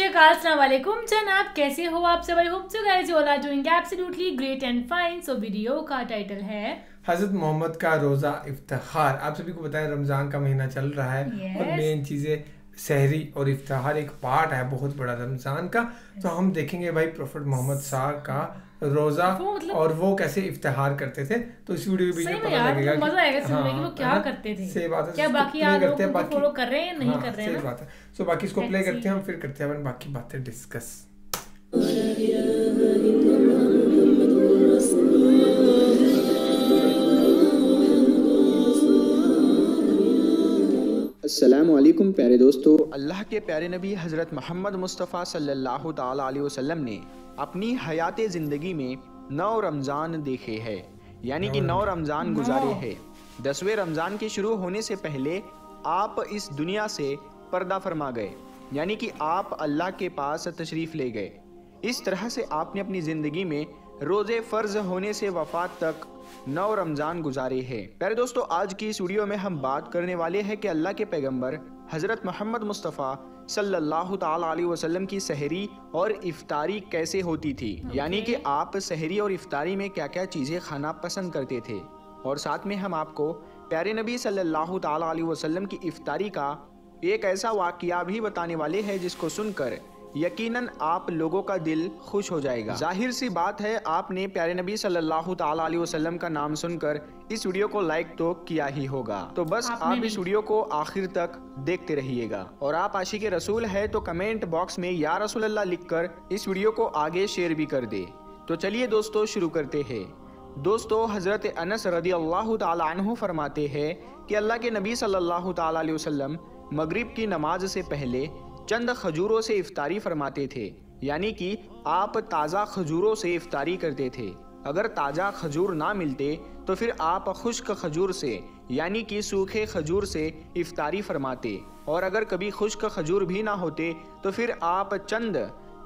अस्सलाम वालेकुम जनाब, कैसे हो आप सब? I hope so guys you all are doing absolutely great and fine. So video का टाइटल है हज़रत मोहम्मद का रोज़ा इफ्तिखार। आप सभी को बताएं रमज़ान का महीना चल रहा है और मेन चीज़ें सहरी और इफ्तिखार एक पार्ट है बहुत बड़ा रमज़ान का। तो हम देखेंगे भाई प्रॉफेट मोहम्मद साहब का रोज़ा और वो कैसे इफ्तिखार करते थे। तो इस वीडियो के बीच में पता लगेगा कि मजा आएगा सुनने में कि वो क्या करते थे। सही बात है, क्या बाकी लोग उनको फॉलो कर रहे हैं, नहीं कर रहे हैं? सही बात है। सो बाकी इसको प्ले करते हैं हम, फिर करते हैं बाकी बातें डिस्कस। अस्सलामु अलैकुम प्यारे दोस्तों, अल्लाह के प्यारे नबी हज़रत मोहम्मद मुस्तफ़ा सल्लल्लाहु ताला अलैहि वसल्लम ने अपनी हयात ज़िंदगी में 9 रमज़ान देखे हैं, यानी कि 9 रमज़ान गुजारे हैं। 10वें रमज़ान के शुरू होने से पहले आप इस दुनिया से पर्दा फरमा गए, यानी कि आप अल्लाह के पास तशरीफ़ ले गए। इस तरह से आपने अपनी ज़िंदगी में रोज़े फ़र्ज होने से वफ़ात तक 9 रमज़ान गुजारे हैं। प्यारे दोस्तों, आज की इस वीडियो में हम बात करने वाले हैं कि अल्लाह के पैगंबर हज़रत मोहम्मद मुस्तफ़ा सल्लल्लाहु ताला अलैहि वसल्लम की सहरी और इफ्तारी कैसे होती थी, यानी कि आप सहरी और इफ्तारी में क्या क्या चीज़ें खाना पसंद करते थे। और साथ में हम आपको प्यारे नबी सल्लल्लाहु ताला अलैहि वसल्लम की इफ्तारी का एक ऐसा वाक़या भी बताने वाले हैं जिसको सुनकर यकीनन आप लोगों का दिल खुश हो जाएगा। जाहिर सी बात है, आपने प्यारे नबी सल्लल्लाहु ताला अलैहि वसल्लम का नाम सुनकर इस वीडियो को लाइक तो किया ही होगा। तो बस आप इस वीडियो को आखिर तक देखते रहिएगा। और आप आशिक रसूल है तो कमेंट बॉक्स में या रसूल अल्लाह लिखकर इस वीडियो को आगे शेयर भी कर दे। तो चलिए दोस्तों शुरू करते हैं। दोस्तों, हज़रत अनस रदी अल्लाह ताला अन्हु फरमाते हैं कि अल्लाह के नबी सल्लल्लाहु ताला अलैहि वसल्लम मगरिब की नमाज से पहले चंद खजूरों से इफ्तारी फरमाते थे, यानी कि आप ताज़ा खजूरों से इफ्तारी करते थे। अगर ताज़ा खजूर ना मिलते तो फिर आप खुश्क खजूर से यानी कि सूखे खजूर से इफ्तारी फरमाते, और अगर कभी खुश्क खजूर भी ना होते तो फिर आप चंद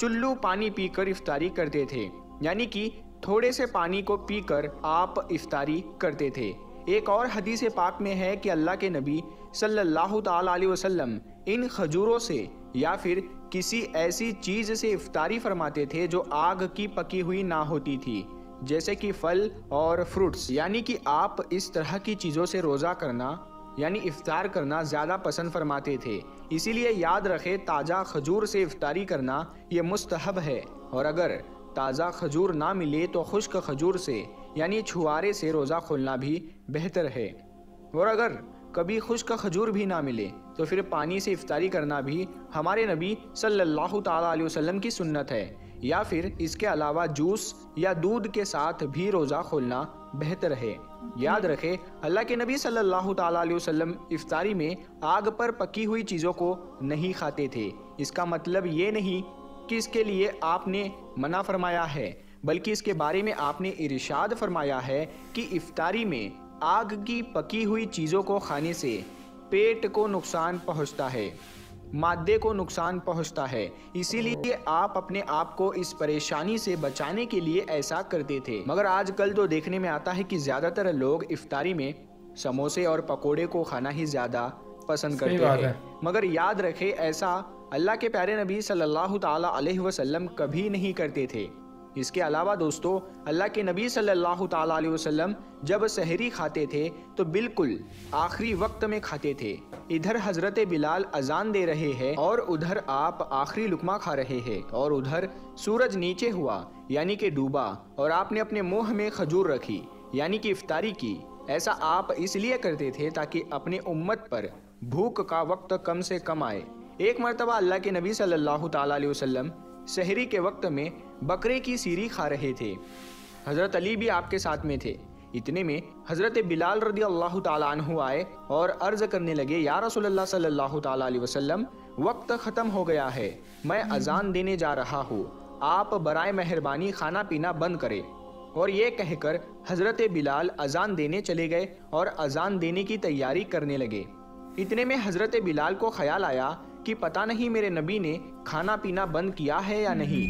चुल्लू पानी पीकर इफ्तारी करते थे, यानी कि थोड़े से पानी को पीकर आप इफ्तारी करते थे। एक और हदीस पाक में है कि अल्लाह के नबी सल्लल्लाहु ताला अलैहि वसल्लम इन खजूरों से या फिर किसी ऐसी चीज़ से इफ्तारी फरमाते थे जो आग की पकी हुई ना होती थी, जैसे कि फल और फ्रूट्स, यानी कि आप इस तरह की चीज़ों से रोज़ा करना यानी इफ्तार करना ज़्यादा पसंद फरमाते थे। इसीलिए याद रखें, ताज़ा खजूर से इफ्तारी करना ये मुस्तहब है, और अगर ताज़ा खजूर ना मिले तो खुश्क खजूर से यानी छुआरे से रोज़ा खोलना भी बेहतर है। और अगर कभी खुश्क खजूर भी ना मिले तो फिर पानी से इफ्तारी करना भी हमारे नबी सल्लल्लाहु ताला अलैहि वसल्लम की सुन्नत है, या फिर इसके अलावा जूस या दूध के साथ भी रोज़ा खोलना बेहतर है। याद रखें, अल्लाह के नबी सल्लल्लाहु ताला अलैहि वसल्लम इफ्तारी में आग पर पकी हुई चीज़ों को नहीं खाते थे। इसका मतलब ये नहीं कि इसके लिए आपने मना फरमाया है, बल्कि इसके बारे में आपने इरशाद फरमाया है कि इफ्तारी में आग की पकी हुई चीज़ों को खाने से पेट को नुकसान पहुंचता है, मादे को नुकसान पहुंचता है। इसीलिए आप अपने आप को इस परेशानी से बचाने के लिए ऐसा करते थे। मगर आजकल तो देखने में आता है कि ज़्यादातर लोग इफ्तारी में समोसे और पकोड़े को खाना ही ज़्यादा पसंद करते हैं। मगर याद रखें, ऐसा अल्लाह के प्यारे नबी सल्लल्लाहु ताला अलैहि वसल्लम कभी नहीं करते थे। इसके अलावा दोस्तों, अल्लाह के नबी सल्लल्लाहु ताला अलैहि वसल्लम जब सहरी खाते थे तो बिल्कुल आखिरी वक्त में खाते थे। इधर हज़रत बिलाल अजान दे रहे हैं और उधर आप आखिरी लुकमा खा रहे हैं, और उधर सूरज नीचे हुआ यानी कि डूबा और आपने अपने मुंह में खजूर रखी यानी कि इफ्तारी की। ऐसा आप इसलिए करते थे ताकि अपने उम्मत पर भूख का वक्त कम से कम आए। एक मरतबा अल्लाह के नबी सल्लल्लाहु ताला अलैहि वसल्लम सहरी के वक्त में बकरे की सीरी खा रहे थे। हज़रत अली भी आपके साथ में थे। इतने में हज़रत बिलाल रदी अल्लाह ताला अन्हु आए और अर्ज़ करने लगे, या रसूल अल्लाह सल्लल्लाहु ताला अलैहि वसल्लम, वक्त ख़त्म हो गया है, मैं अजान देने जा रहा हूँ, आप बराए मेहरबानी खाना पीना बंद करें। और ये कहकर हज़रत बिलाल अजान देने चले गए और अजान देने की तैयारी करने लगे। इतने में हज़रत बिलाल को ख्याल आया कि पता नहीं मेरे नबी ने खाना पीना बंद किया है या नहीं।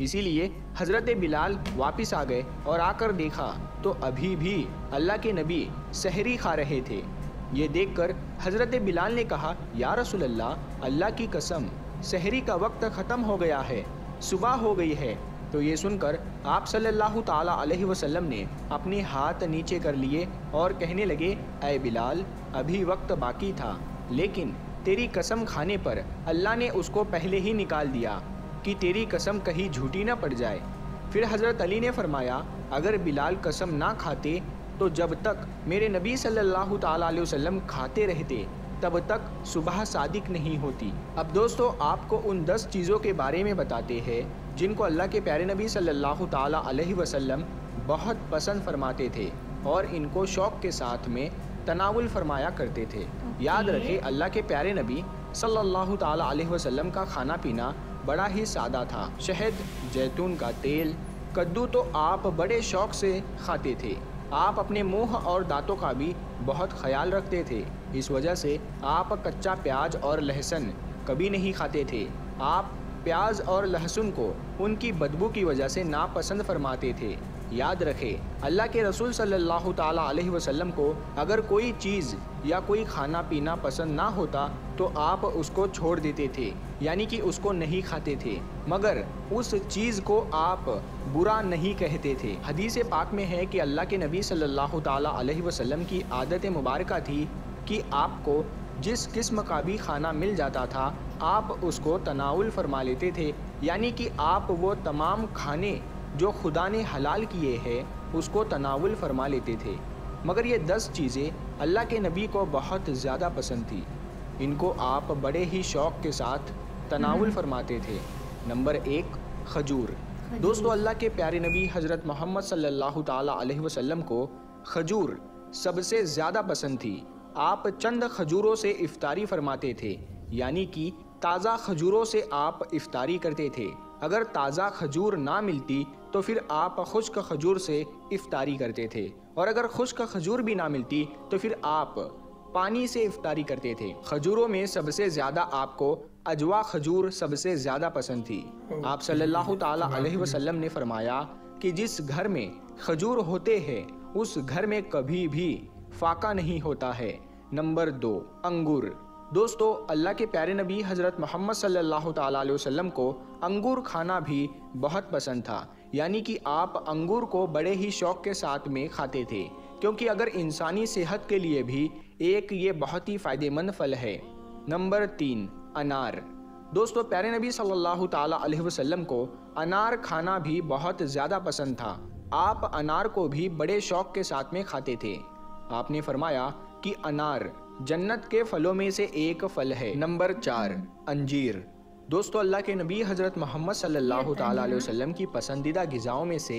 इसीलिए हज़रत बिलाल वापस आ गए और आकर देखा तो अभी भी अल्लाह के नबी सहरी खा रहे थे। ये देखकर हज़रत बिलाल ने कहा, या रसूल अल्लाह, अल्लाह की कसम सहरी का वक्त ख़त्म हो गया है, सुबह हो गई है। तो ये सुनकर आप सल्लल्लाहु ताला अलैहि वसल्लम ने अपने हाथ नीचे कर लिए और कहने लगे, ऐ बिलाल, अभी वक्त बाकी था, लेकिन तेरी कसम खाने पर अल्लाह ने उसको पहले ही निकाल दिया कि तेरी कसम कहीं झूठी ना पड़ जाए। फिर हज़रत अली ने फरमाया, अगर बिलाल कसम ना खाते तो जब तक मेरे नबी सल्लल्लाहु ताला अलैहि वसल्लम खाते रहते तब तक सुबह सादिक नहीं होती। अब दोस्तों, आपको उन 10 चीज़ों के बारे में बताते हैं जिनको अल्लाह के प्यारे नबी सल्लल्लाहु ताला अलैहि वसल्लम बहुत पसंद फरमाते थे और इनको शौक़ के साथ में तनावुल फरमाया करते थे। याद रखें, अल्लाह के प्यारे नबी सल्लल्लाहु ताला अलैहि वसल्लम का खाना पीना बड़ा ही सादा था। शहद, जैतून का तेल, कद्दू तो आप बड़े शौक़ से खाते थे। आप अपने मुंह और दांतों का भी बहुत ख्याल रखते थे। इस वजह से आप कच्चा प्याज और लहसुन कभी नहीं खाते थे। आप प्याज और लहसुन को उनकी बदबू की वजह से नापसंद फरमाते थे। याद रखें, अल्लाह के रसूल सल्लल्लाहु ताला अलैहि वसल्लम को अगर कोई चीज़ या कोई खाना पीना पसंद ना होता तो आप उसको छोड़ देते थे, यानी कि उसको नहीं खाते थे, मगर उस चीज़ को आप बुरा नहीं कहते थे। हदीस पाक में है कि अल्लाह के नबी सल्लल्लाहु ताला अलैहि वसल्लम की आदत मुबारक थी कि आपको जिस किस्म का भी खाना मिल जाता था आप उसको तनाउल फरमा लेते थे, यानी कि आप वो तमाम खाने जो खुदा ने हलाल किए हैं उसको तनाउल फरमा लेते थे। मगर ये 10 चीज़ें अल्लाह के नबी को बहुत ज़्यादा पसंद थी। इनको आप बड़े ही शौक़ के साथ तनाउल फरमाते थे। नंबर 1, खजूर। दोस्तों, अल्लाह के प्यारे नबी हज़रत मोहम्मद सल्लल्लाहु ताला अलैहि वसल्लम को खजूर सबसे ज़्यादा पसंद थी। आप चंद खजूरों से इफ्तारी फरमाते थे, यानी कि ताज़ा खजूरों से आप इफ्तारी करते थे। अगर ताज़ा खजूर ना मिलती तो फिर आप खुश्क खजूर से इफ्तारी करते थे, और अगर खुश्क खजूर भी ना मिलती तो फिर आप पानी से इफ्तारी करते थे। खजूरों में सबसे ज़्यादा आपको अजवा खजूर सबसे ज़्यादा पसंद थी। आप सल्लल्लाहु ताला अलैहि वसल्लम ने फरमाया कि जिस घर में खजूर होते हैं उस घर में कभी भी फाका नहीं होता है। नंबर 2, अंगूर। दोस्तों, अल्लाह के प्यारे नबी हज़रत मोहम्मद सल्लल्लाहु ताला अलैहि वसल्लम को अंगूर खाना भी बहुत पसंद था, यानी कि आप अंगूर को बड़े ही शौक़ के साथ में खाते थे, क्योंकि अगर इंसानी सेहत के लिए भी एक ये बहुत ही फ़ायदेमंद फल है। नंबर 3, अनार। दोस्तों, प्यारे नबी सल्लल्लाहु ताला अलैहि वसल्लम को अनार खाना भी बहुत ज़्यादा पसंद था। आप अनार को भी बड़े शौक़ के साथ में खाते थे। आपने फरमाया कि अनार जन्नत के फलों में से एक फल है। नंबर 4, अंजीर। दोस्तों, अल्लाह के नबी हज़रत मोहम्मद सल्लल्लाहु ताला अलैहि वसल्लम की पसंदीदा ग़िज़ाओं में से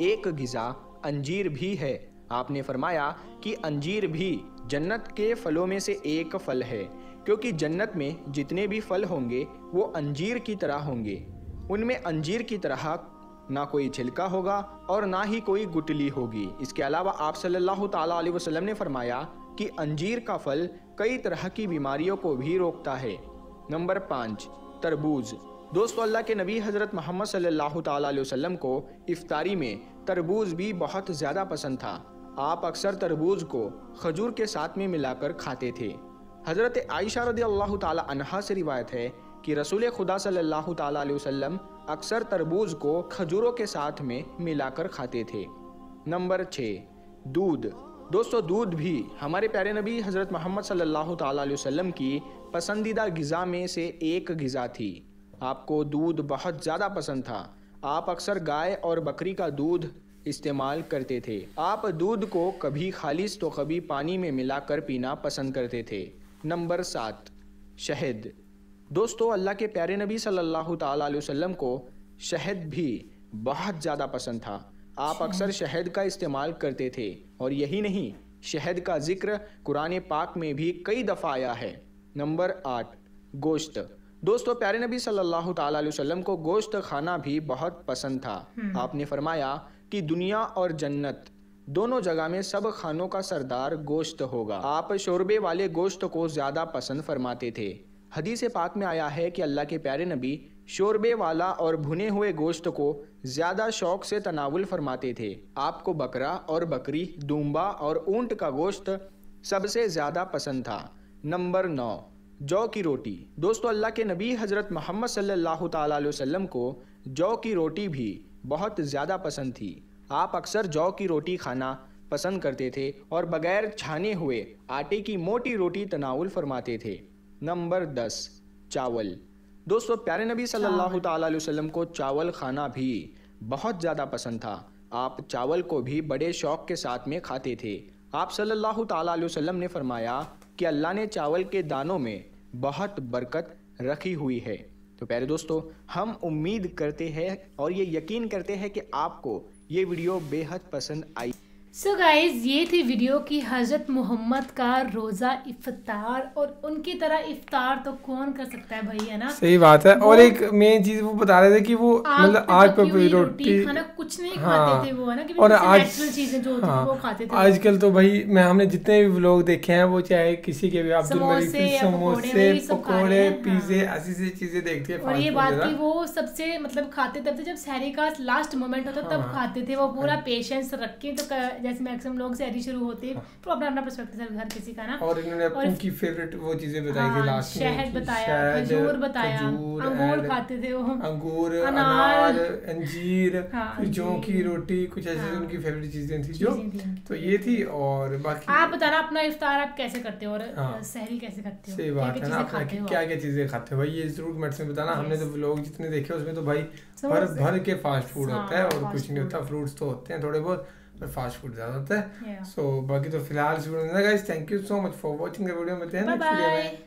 एक ग़िज़ा अंजीर भी है। आपने फरमाया कि अंजीर भी जन्नत के फलों में से एक फल है, क्योंकि जन्नत में जितने भी फल होंगे वो अंजीर की तरह होंगे। उनमें अंजीर की तरह ना कोई छिलका होगा और ना ही कोई गुठली होगी। इसके अलावा आप सल्लल्लाहु ताला अलैहि वसल्लम ने फरमाया कि अंजीर का फल कई तरह की बीमारियों को भी रोकता है। नंबर 5, तरबूज। दोस्तों, अल्लाह के नबी हज़रत मोहम्मद सल्लल्लाहु ताला अलैहि वसल्लम को इफ्तारी में तरबूज भी बहुत ज़्यादा पसंद था। आप अक्सर तरबूज को खजूर के साथ में मिलाकर खाते थे। हज़रत आयशा रज़ियल्लाहु ताला अन्हा से रिवायत है कि रसूल खुदा सल्लल्लाहु ताला अलैहि वसल्लम अक्सर तरबूज को खजूरों के साथ में मिलाकर खाते थे। नंबर 6, दूध। दोस्तों, दूध भी हमारे प्यारे नबी हज़रत मोहम्मद सल्लल्लाहु ताला अलैहि वसल्लम की पसंदीदा ग़िज़ा में से एक ग़िज़ा थी। आपको दूध बहुत ज़्यादा पसंद था। आप अक्सर गाय और बकरी का दूध इस्तेमाल करते थे। आप दूध को कभी खालिस तो कभी पानी में मिलाकर पीना पसंद करते थे। नंबर 7, शहद। दोस्तों, अल्लाह के प्यारे नबी सल्लल्लाहु ताला अलैहि वसल्लम को शहद भी बहुत ज़्यादा पसंद था। आप अक्सर शहद का इस्तेमाल करते थे, और यही नहीं, शहद का जिक्र कुरान पाक में भी कई दफ़ा आया है। नंबर 8, गोश्त। दोस्तों, प्यारे नबी सल्लल्लाहु ताला अलैहि वसल्लम को गोश्त खाना भी बहुत पसंद था। आपने फरमाया कि दुनिया और जन्नत दोनों जगह में सब खानों का सरदार गोश्त होगा। आप शोरबे वाले गोश्त को ज़्यादा पसंद फरमाते थे। हदीस पाक में आया है कि अल्लाह के प्यारे नबी शोरबे वाला और भुने हुए गोश्त को ज़्यादा शौक़ से तनावुल फरमाते थे। आपको बकरा और बकरी, दूम्बा और ऊँट का गोश्त सबसे ज़्यादा पसंद था। नंबर 9, जौ की रोटी। दोस्तों अल्लाह के नबी हज़रत मोहम्मद सल्लल्लाहु ताला अलैहि वसल्लम को जौ की रोटी भी बहुत ज़्यादा पसंद थी। आप अक्सर जौ की रोटी खाना पसंद करते थे और बगैर छाने हुए आटे की मोटी रोटी तनाउल फरमाते थे। नंबर 10, चावल। दोस्तों प्यारे नबी सल्लल्लाहु ताला अलैहि वसल्लम को चावल खाना भी बहुत ज़्यादा पसंद था। आप चावल को भी बड़े शौक़ के साथ में खाते थे। आप सल्लल्लाहु ताला अलैहि वसल्लम ने फरमाया कि अल्लाह ने चावल के दानों में बहुत बरकत रखी हुई है। तो प्यारे दोस्तों हम उम्मीद करते हैं और ये यकीन करते हैं कि आपको ये वीडियो बेहद पसंद आई। सो गाइज ये थी वीडियो की हज़रत मोहम्मद का रोज़ा इफ्तार, और उनकी तरह इफ्तार तो कौन कर सकता है भाई, है ना। सही बात है। और एक मेन चीज वो बता रहे थे कि वो मतलब आग पे रोटी खाना कुछ नहीं खाते थे वो, है ना, कि और आज नेचुरल चीजें जो होती थी वो खाते थे। आजकल तो भाई हमने जितने भी व्लॉग देखे हैं वो चाहे किसी के भी अब्दुल मलिक समोसे पकोड़े पिज़्ज़े ऐसी चीजें देखते हैं। और ये बात की वो सबसे मतलब खाते तब थे जब सहरी का लास्ट मोमेंट होता तब खाते थे वो, पूरा पेशेंस रख के। तो जैसे मैक्सिमम लोग सहरी शुरू होते तो अपना अपना पर्सपेक्टिव हर किसी का ना। और इन्होंने उनकी फेवरेट वो चीजें बताई थी लास्ट में, शहद बताया, खजूर बताया, अंगूर खाते थे वो, अंगूर, अनार, अंजीर, जौ की रोटी, कुछ ऐसी उनकी फेवरेट चीजें थी जो। तो ये थी। और बाकी आप बताना अपना इफ्तार आप कैसे करते हो और सहरी कैसे करते हो। सही बात है ना, क्या क्या चीजें खाते हो भाई, ये जरूर कमेंट्स में बताना। हमने तो व्लॉग जितने देखे उसमें तो भाई भर के फास्ट फूड होता है और कुछ नहीं होता। फ्रूट्स तो होते हैं थोड़े बहुत पर फास्ट फूड ज्यादा होता है। सो बाकी तो फिलहाल इस वीडियो में guys thank you so much for watching the video. मिलते हैं नेक्स्ट वीडियो में।